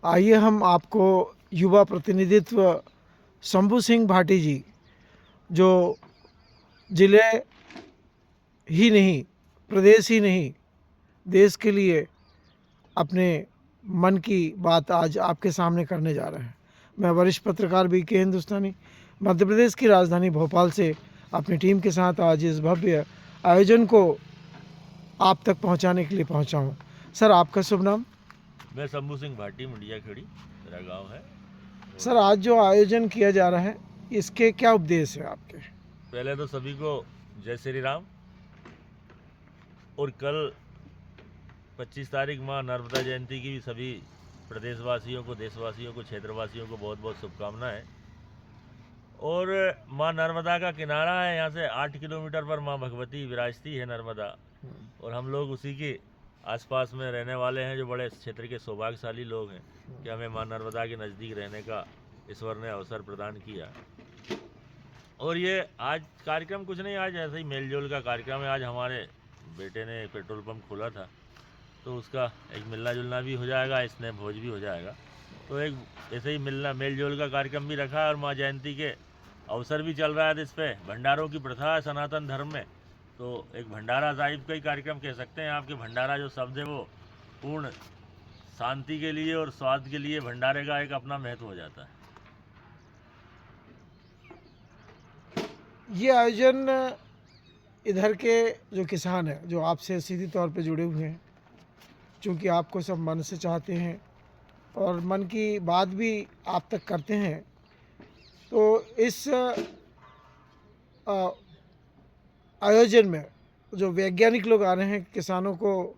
आइए हम आपको युवा प्रतिनिधित्व शंभू सिंह भाटी जी, जो जिले ही नहीं, प्रदेश ही नहीं, देश के लिए अपने मन की बात आज आपके सामने करने जा रहे हैं। मैं वरिष्ठ पत्रकार BK हिंदुस्तानी मध्य प्रदेश की राजधानी भोपाल से अपनी टीम के साथ आज इस भव्य आयोजन को आप तक पहुंचाने के लिए पहुंचा हूं। सर, आपका शुभ नाम? मैं शंभू सिंह भाटी, मुंडिया खेड़ी मेरा गांव है। सर, आज जो आयोजन किया जा रहा है, इसके क्या उपदेश है आपके? पहले तो सभी को जय श्री राम। और कल 25 तारीख माँ नर्मदा जयंती की भी सभी प्रदेशवासियों को, देशवासियों को, क्षेत्रवासियों को बहुत बहुत शुभकामनाएं। और माँ नर्मदा का किनारा है, यहाँ से 8 किलोमीटर पर माँ भगवती विराजती है नर्मदा। और हम लोग उसी के आसपास में रहने वाले हैं, जो बड़े क्षेत्र के सौभाग्यशाली लोग हैं कि हमें माँ नर्मदा के नज़दीक रहने का ईश्वर ने अवसर प्रदान किया। और ये आज कार्यक्रम कुछ नहीं, आज ऐसे ही मेलजोल का कार्यक्रम है। आज हमारे बेटे ने पेट्रोल पंप खोला था, तो उसका एक मिलना जुलना भी हो जाएगा, स्नेह भोज भी हो जाएगा। तो एक ऐसे ही मिलना मेलजोल का कार्यक्रम भी रखा है। और माँ जयंती के अवसर भी चल रहा है, इस पर भंडारों की प्रथा है सनातन धर्म में, तो एक भंडारा टाइप का ही कार्यक्रम कह सकते हैं। आपके भंडारा जो शब्द है वो पूर्ण शांति के लिए और स्वाद के लिए भंडारे का एक अपना महत्व हो जाता है। ये आयोजन इधर के जो किसान हैं, जो आपसे सीधी तौर पे जुड़े हुए हैं, चूँकि आपको सब मन से चाहते हैं और मन की बात भी आप तक करते हैं, तो इस आयोजन में जो वैज्ञानिक लोग आ रहे हैं, किसानों को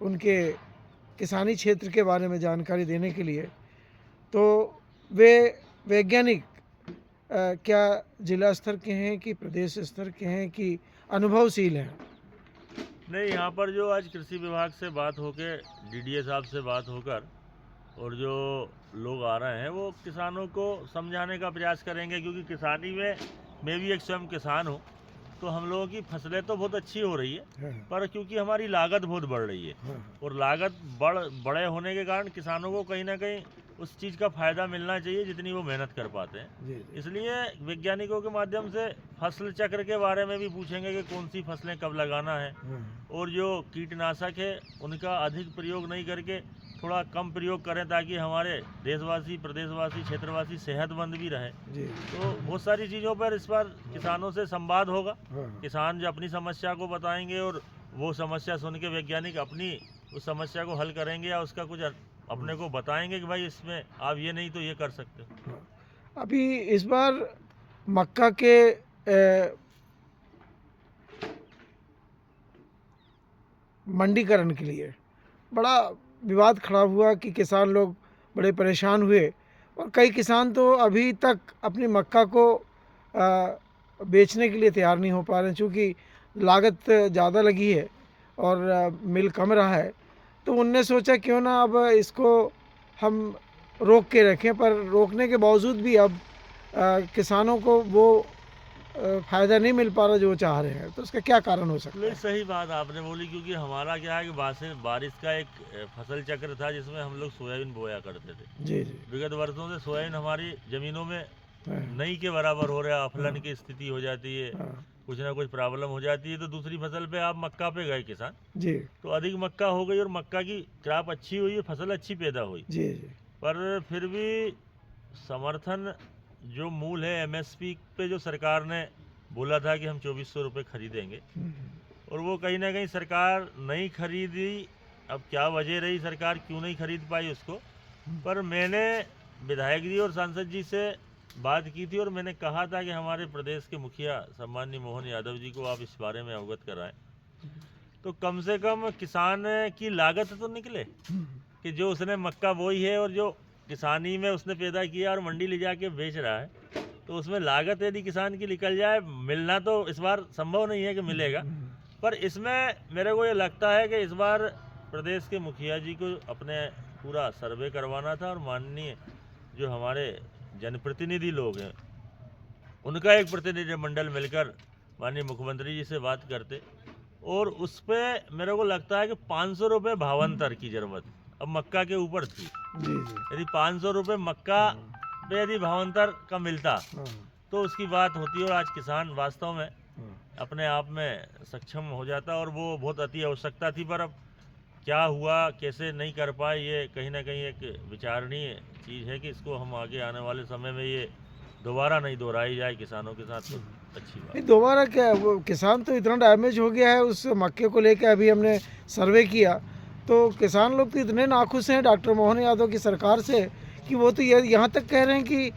उनके किसानी क्षेत्र के बारे में जानकारी देने के लिए, तो वे वैज्ञानिक क्या जिला स्तर के हैं कि प्रदेश स्तर के हैं कि अनुभवशील हैं? नहीं, यहाँ पर जो आज कृषि विभाग से बात होकर, DDA साहब से बात होकर, और जो लोग आ रहे हैं वो किसानों को समझाने का प्रयास करेंगे। क्योंकि किसानी में मैं भी एक स्वयं किसान हूँ, तो हम लोगों की फसलें तो बहुत अच्छी हो रही है, पर क्योंकि हमारी लागत बहुत बढ़ रही है, और लागत बड़े होने के कारण किसानों को कहीं ना कहीं उस चीज़ का फ़ायदा मिलना चाहिए जितनी वो मेहनत कर पाते हैं। इसलिए वैज्ञानिकों के माध्यम से फसल चक्र के बारे में भी पूछेंगे कि कौन सी फसलें कब लगाना है, और जो कीटनाशक है उनका अधिक प्रयोग नहीं करके थोड़ा कम प्रयोग करें, ताकि हमारे देशवासी, प्रदेशवासी, क्षेत्रवासी सेहतमंद भी रहे। तो बहुत सारी चीज़ों पर इस बार किसानों से संवाद होगा। किसान जो अपनी समस्या को बताएंगे और वो समस्या सुन के वैज्ञानिक अपनी उस समस्या को हल करेंगे, या उसका कुछ अपने को बताएंगे कि भाई इसमें आप ये नहीं तो ये कर सकते हो। अभी इस बार मक्का के मंडीकरण के लिए बड़ा विवाद खड़ा हुआ कि किसान लोग बड़े परेशान हुए, और कई किसान तो अभी तक अपनी मक्का को बेचने के लिए तैयार नहीं हो पा रहे हैं, चूँकि लागत ज़्यादा लगी है और मिल कम रहा है। तो उनने सोचा क्यों ना अब इसको हम रोक के रखें, पर रोकने के बावजूद भी अब किसानों को वो फ़ायदा नहीं मिल पा रहा जो वो चाह रहे हैं। तो उसका क्या कारण हो सकता है? सही बात आपने बोली, क्योंकि हमारा क्या है कि बारिश का एक फसल चक्र था जिसमें हम लोग सोयाबीन बोया करते थे। जी जी। विगत वर्षों से सोयाबीन हमारी ज़मीनों में नहीं के बराबर हो रहा है, अफलन की स्थिति हो जाती है, कुछ ना कुछ प्रॉब्लम हो जाती है। तो दूसरी फसल पे आप मक्का पे गए किसान जी, तो अधिक मक्का हो गई और मक्का की क्रॉप अच्छी हुई और फसल अच्छी पैदा हुई जी जी। पर फिर भी समर्थन जो मूल है MSP पे जो सरकार ने बोला था कि हम 2400 रुपये खरीदेंगे, और वो कहीं ना कहीं सरकार नहीं खरीदी। अब क्या वजह रही, सरकार क्यों नहीं खरीद पाई उसको, पर मैंने विधायक जी और सांसद जी से बात की थी, और मैंने कहा था कि हमारे प्रदेश के मुखिया सम्माननीय मोहन यादव जी को आप इस बारे में अवगत कराएं, तो कम से कम किसान की लागत तो निकले कि जो उसने मक्का बोई है और जो किसानी में उसने पैदा किया और मंडी ले जाके बेच रहा है, तो उसमें लागत यदि किसान की निकल जाए, मिलना तो इस बार संभव नहीं है कि मिलेगा, पर इसमें मेरे को ये लगता है कि इस बार प्रदेश के मुखिया जी को अपने पूरा सर्वे करवाना था, और माननीय जो हमारे जनप्रतिनिधि लोग हैं उनका एक प्रतिनिधिमंडल मिलकर माननीय मुख्यमंत्री जी से बात करते, और उस पर मेरे को लगता है कि 500 रुपये भावांतर की ज़रूरत अब मक्का के ऊपर थी। जी जी। यदि 500 रुपये मक्का पे यदि भावांतर का मिलता हाँ, तो उसकी बात होती, और आज किसान वास्तव में हाँ, अपने आप में सक्षम हो जाता, और वो बहुत अति आवश्यकता थी। पर अब क्या हुआ, कैसे नहीं कर पाए, ये कहीं ना कहीं एक विचारणीय चीज़ है कि इसको हम आगे आने वाले समय में ये दोबारा नहीं दोहराई जाए किसानों के साथ, तो अच्छी बात। नहीं दोबारा क्या, वो किसान तो इतना डैमेज हो गया है उस मक्के को लेकर। अभी हमने सर्वे किया तो किसान लोग तो इतने नाखुश हैं डॉक्टर मोहन यादव की सरकार से कि वो तो यहाँ तक कह रहे हैं कि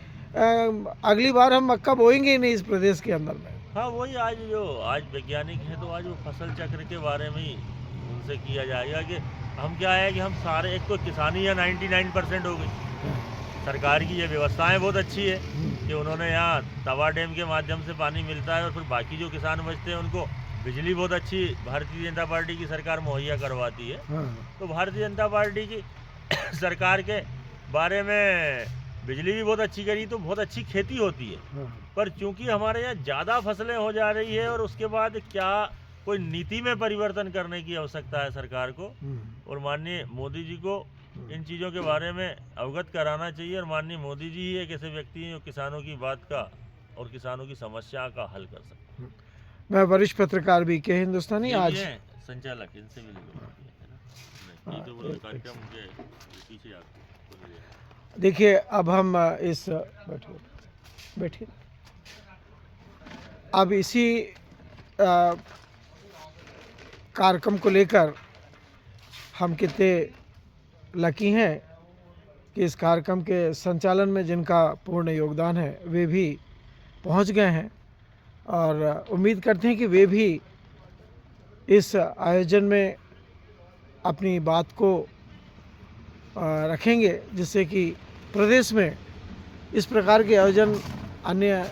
अगली बार हम मक्का बोएंगे ही नहीं इस प्रदेश के अंदर में। हाँ, वही आज वैज्ञानिक हैं तो आज वो फसल चक्र के बारे में ही उनसे किया जाएगा कि हम क्या है कि हम सारे, एक तो किसानी है 99% हो गई। सरकार की ये व्यवस्थाएं बहुत अच्छी है कि उन्होंने यहाँ तवा डैम के माध्यम से पानी मिलता है, और फिर बाकी जो किसान बचते हैं उनको बिजली बहुत अच्छी भारतीय जनता पार्टी की सरकार मुहैया करवाती है। हाँ, तो भारतीय जनता पार्टी की सरकार के बारे में बिजली भी बहुत अच्छी करी तो बहुत अच्छी खेती होती है। हाँ, पर चूंकि हमारे यहाँ ज़्यादा फसलें हो जा रही है, और उसके बाद क्या कोई नीति में परिवर्तन करने की आवश्यकता है सरकार को, और माननीय मोदी जी को इन चीज़ों के बारे में अवगत कराना चाहिए। और माननीय मोदी जी ही एक ऐसे व्यक्ति हैं जो किसानों की बात का और किसानों की समस्या का हल कर सकते हैं। मैं वरिष्ठ पत्रकार भी के हिंदुस्तानी ये आज भी हैं संचालक, इनसे भी लेकर ये तो वो कार्यक्रम के पीछे आपको देखिए। अब हम इस बैठिए अब इसी कार्यक्रम को लेकर हम कितने लकी हैं कि इस कार्यक्रम के संचालन में जिनका पूर्ण योगदान है वे भी पहुंच गए हैं, और उम्मीद करते हैं कि वे भी इस आयोजन में अपनी बात को रखेंगे, जिससे कि प्रदेश में इस प्रकार के आयोजन अन्य